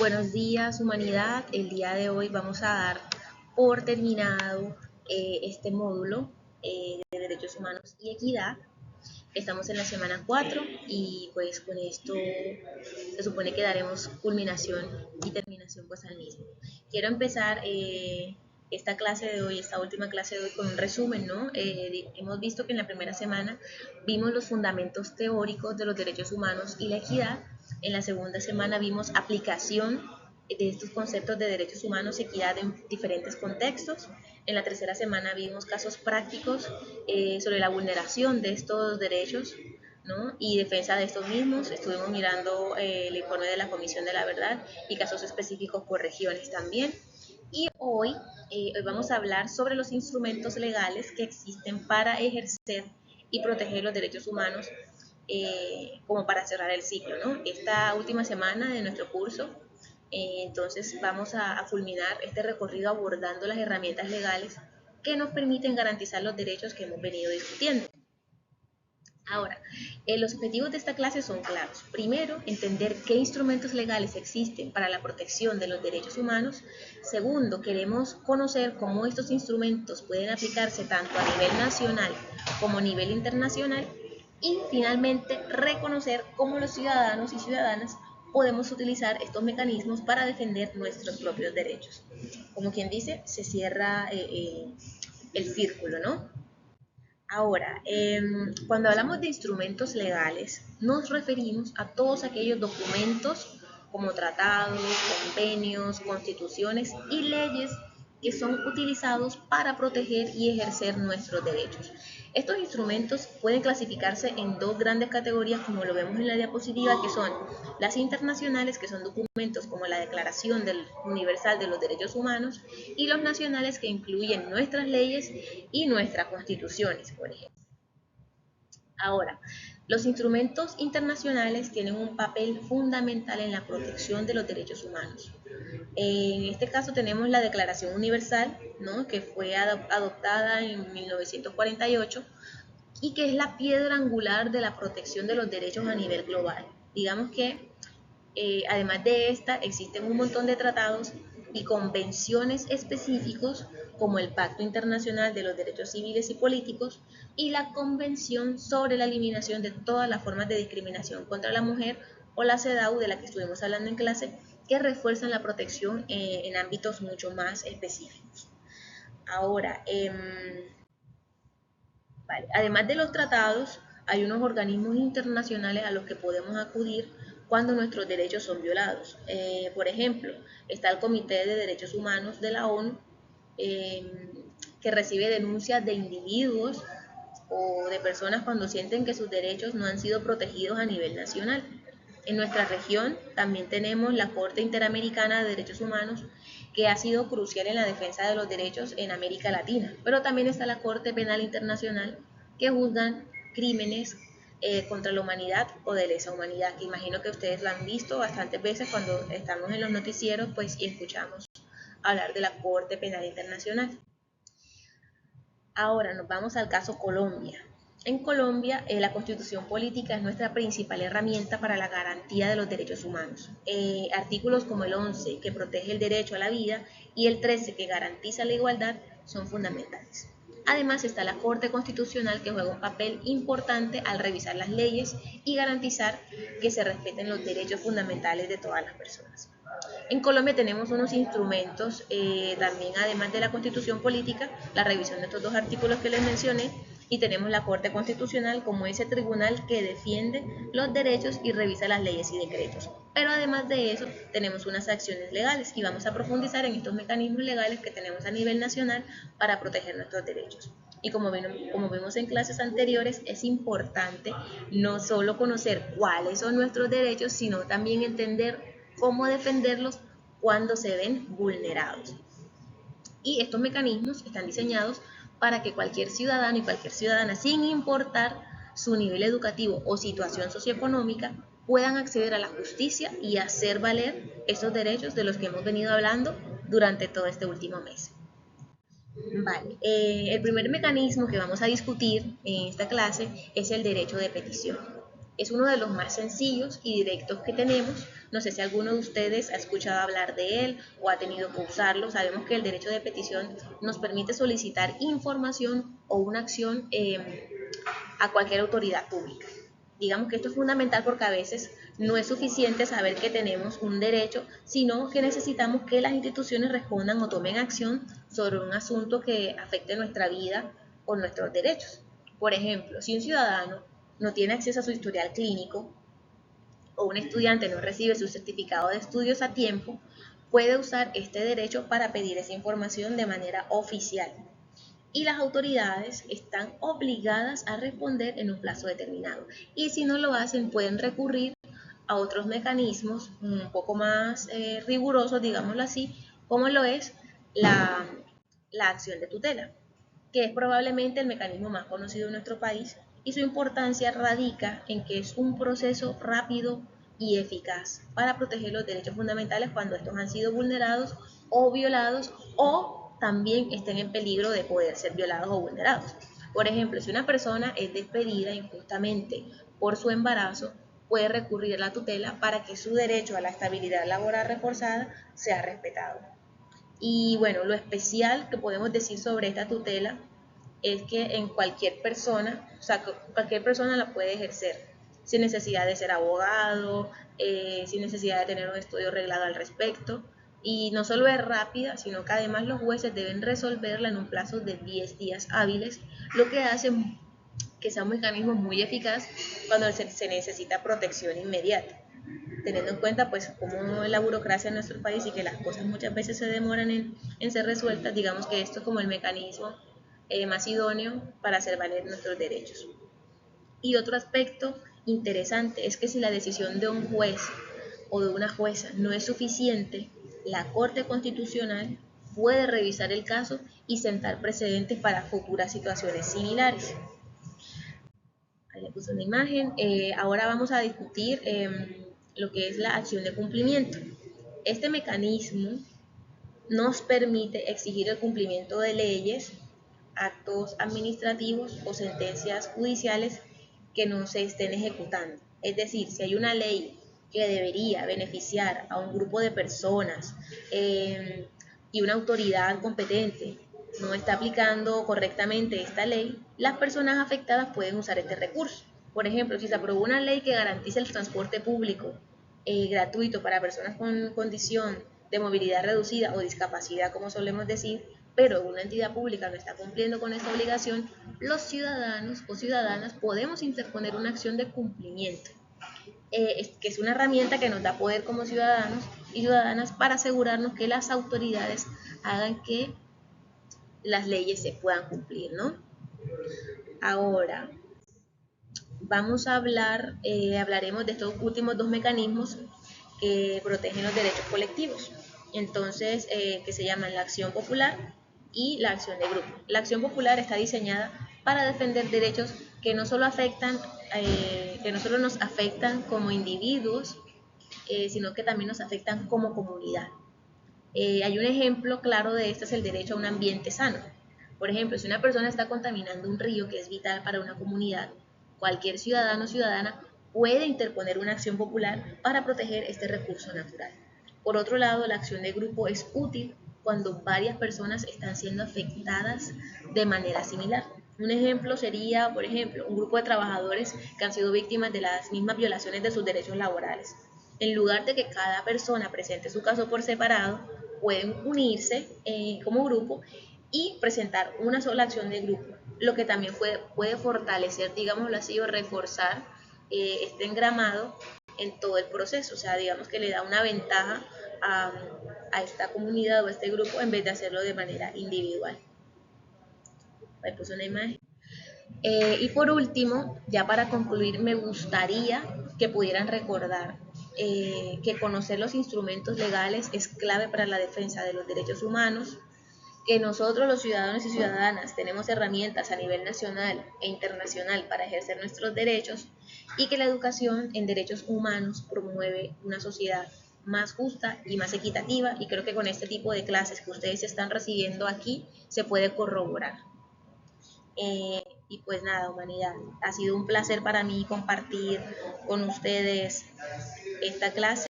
Buenos días, humanidad. El día de hoy vamos a dar por terminado este módulo de Derechos Humanos y Equidad. Estamos en la semana 4 y pues con esto se supone que daremos culminación y terminación pues al mismo. Quiero empezar esta clase de hoy, esta última clase de hoy con un resumen, ¿no? Hemos visto que en la primera semana vimos los fundamentos teóricos de los derechos humanos y la equidad. En la segunda semana vimos aplicación de estos conceptos de derechos humanos y equidad en diferentes contextos. En la tercera semana vimos casos prácticos sobre la vulneración de estos derechos, ¿no? Y defensa de estos mismos. Estuvimos mirando el informe de la Comisión de la Verdad y casos específicos por regiones también. Y hoy vamos a hablar sobre los instrumentos legales que existen para ejercer y proteger los derechos humanos como para cerrar el ciclo, ¿no? Esta última semana de nuestro curso, entonces vamos a fulminar este recorrido abordando las herramientas legales que nos permiten garantizar los derechos que hemos venido discutiendo. Ahora, los objetivos de esta clase son claros. Primero, entender qué instrumentos legales existen para la protección de los derechos humanos. Segundo, queremos conocer cómo estos instrumentos pueden aplicarse tanto a nivel nacional como a nivel internacional. Y finalmente, reconocer cómo los ciudadanos y ciudadanas podemos utilizar estos mecanismos para defender nuestros propios derechos. Como quien dice, se cierra el círculo, ¿no? Ahora, cuando hablamos de instrumentos legales, nos referimos a todos aquellos documentos como tratados, convenios, constituciones y leyes que son utilizados para proteger y ejercer nuestros derechos. Estos instrumentos pueden clasificarse en dos grandes categorías, como lo vemos en la diapositiva, que son las internacionales, que son documentos como la Declaración Universal de los Derechos Humanos, y los nacionales, que incluyen nuestras leyes y nuestras constituciones, por ejemplo. Ahora, los instrumentos internacionales tienen un papel fundamental en la protección de los derechos humanos. En este caso tenemos la Declaración Universal, ¿no?, que fue adoptada en 1948 y que es la piedra angular de la protección de los derechos a nivel global. Digamos que además de esta, existen un montón de tratados y convenciones específicos como el Pacto Internacional de los Derechos Civiles y Políticos y la Convención sobre la Eliminación de todas las formas de discriminación contra la mujer, o la CEDAW, de la que estuvimos hablando en clase, que refuerzan la protección en ámbitos mucho más específicos. Ahora, vale, además de los tratados, hay unos organismos internacionales a los que podemos acudir cuando nuestros derechos son violados. Por ejemplo, está el Comité de Derechos Humanos de la ONU, que recibe denuncias de individuos o de personas cuando sienten que sus derechos no han sido protegidos a nivel nacional. En nuestra región también tenemos la Corte Interamericana de Derechos Humanos, que ha sido crucial en la defensa de los derechos en América Latina, pero también está la Corte Penal Internacional, que juzgan crímenes contra la humanidad o de lesa humanidad, que imagino que ustedes la han visto bastantes veces cuando estamos en los noticieros, pues, y escuchamos hablar de la Corte Penal Internacional. Ahora nos vamos al caso Colombia. En Colombia, la Constitución Política es nuestra principal herramienta para la garantía de los derechos humanos. Artículos como el 11, que protege el derecho a la vida, y el 13, que garantiza la igualdad, son fundamentales. Además está la Corte Constitucional, que juega un papel importante al revisar las leyes y garantizar que se respeten los derechos fundamentales de todas las personas. En Colombia tenemos unos instrumentos, también además de la Constitución Política, la revisión de estos dos artículos que les mencioné, y tenemos la Corte Constitucional como ese tribunal que defiende los derechos y revisa las leyes y decretos. Pero además de eso, tenemos unas acciones legales y vamos a profundizar en estos mecanismos legales que tenemos a nivel nacional para proteger nuestros derechos. Y como vimos en clases anteriores, es importante no solo conocer cuáles son nuestros derechos, sino también entender cómo defenderlos cuando se ven vulnerados. Y estos mecanismos están diseñados para que cualquier ciudadano y cualquier ciudadana, sin importar su nivel educativo o situación socioeconómica, puedan acceder a la justicia y hacer valer esos derechos de los que hemos venido hablando durante todo este último mes. Vale, el primer mecanismo que vamos a discutir en esta clase es el derecho de petición. Es uno de los más sencillos y directos que tenemos No sé si alguno de ustedes ha escuchado hablar de él o ha tenido que usarlo. Sabemos que el derecho de petición nos permite solicitar información o una acción a cualquier autoridad pública. Digamos que esto es fundamental porque a veces no es suficiente saber que tenemos un derecho, sino que necesitamos que las instituciones respondan o tomen acción sobre un asunto que afecte nuestra vida o nuestros derechos. Por ejemplo, si un ciudadano no tiene acceso a su historial clínico o un estudiante no recibe su certificado de estudios a tiempo, puede usar este derecho para pedir esa información de manera oficial y las autoridades están obligadas a responder en un plazo determinado. Y si no lo hacen, pueden recurrir a otros mecanismos un poco más rigurosos, digámoslo así, como lo es la, la acción de tutela, que es probablemente el mecanismo más conocido en nuestro país y su importancia radica en que es un proceso rápido y eficaz para proteger los derechos fundamentales cuando estos han sido vulnerados o violados o también estén en peligro de poder ser violados o vulnerados. Por ejemplo, si una persona es despedida injustamente por su embarazo, puede recurrir a la tutela para que su derecho a la estabilidad laboral reforzada sea respetado. Y bueno, lo especial que podemos decir sobre esta tutela es que en cualquier persona, o sea, cualquier persona la puede ejercer, sin necesidad de ser abogado, sin necesidad de tener un estudio reglado al respecto. Y no solo es rápida, sino que además los jueces deben resolverla en un plazo de 10 días hábiles, lo que hace que sea un mecanismo muy eficaz cuando se necesita protección inmediata, teniendo en cuenta pues cómo es la burocracia en nuestro país y que las cosas muchas veces se demoran en ser resueltas. Digamos que esto es como el mecanismo más idóneo para hacer valer nuestros derechos. Y otro aspecto interesante es que si la decisión de un juez o de una jueza no es suficiente, la Corte Constitucional puede revisar el caso y sentar precedentes para futuras situaciones similares. Ahí le puse una imagen. Ahora vamos a discutir lo que es la acción de cumplimiento. Este mecanismo nos permite exigir el cumplimiento de leyes, actos administrativos o sentencias judiciales que no se estén ejecutando. Es decir, si hay una ley que debería beneficiar a un grupo de personas y una autoridad competente no está aplicando correctamente esta ley, las personas afectadas pueden usar este recurso. Por ejemplo, si se aprobó una ley que garantiza el transporte público gratuito para personas con condición de movilidad reducida o discapacidad, como solemos decir, pero una entidad pública no está cumpliendo con esta obligación, los ciudadanos o ciudadanas podemos interponer una acción de cumplimiento, que es una herramienta que nos da poder como ciudadanos y ciudadanas para asegurarnos que las autoridades hagan que las leyes se puedan cumplir, ¿no? Ahora, vamos a hablaremos de estos últimos dos mecanismos que protegen los derechos colectivos. Entonces, que se llaman la acción popular y la acción de grupo. La acción popular está diseñada para defender derechos que no solo que no solo nos afectan como individuos, sino que también nos afectan como comunidad. Hay un ejemplo claro de esto, es el derecho a un ambiente sano. Por ejemplo, si una persona está contaminando un río que es vital para una comunidad, cualquier ciudadano o ciudadana puede interponer una acción popular para proteger este recurso natural. Por otro lado, la acción de grupo es útil cuando varias personas están siendo afectadas de manera similar. Un ejemplo sería, por ejemplo, un grupo de trabajadores que han sido víctimas de las mismas violaciones de sus derechos laborales. En lugar de que cada persona presente su caso por separado, pueden unirse como grupo y presentar una sola acción de grupo, lo que también puede fortalecer, digámoslo así, o reforzar este engramado en todo el proceso. O sea, digamos que le da una ventaja a esta comunidad o a este grupo en vez de hacerlo de manera individual. Ahí puse una imagen. Y por último, ya para concluir, me gustaría que pudieran recordar que conocer los instrumentos legales es clave para la defensa de los derechos humanos, que nosotros los ciudadanos y ciudadanas tenemos herramientas a nivel nacional e internacional para ejercer nuestros derechos y que la educación en derechos humanos promueve una sociedad más justa y más equitativa, y creo que con este tipo de clases que ustedes están recibiendo aquí se puede corroborar. Y pues nada, humanidad, ha sido un placer para mí compartir con ustedes esta clase.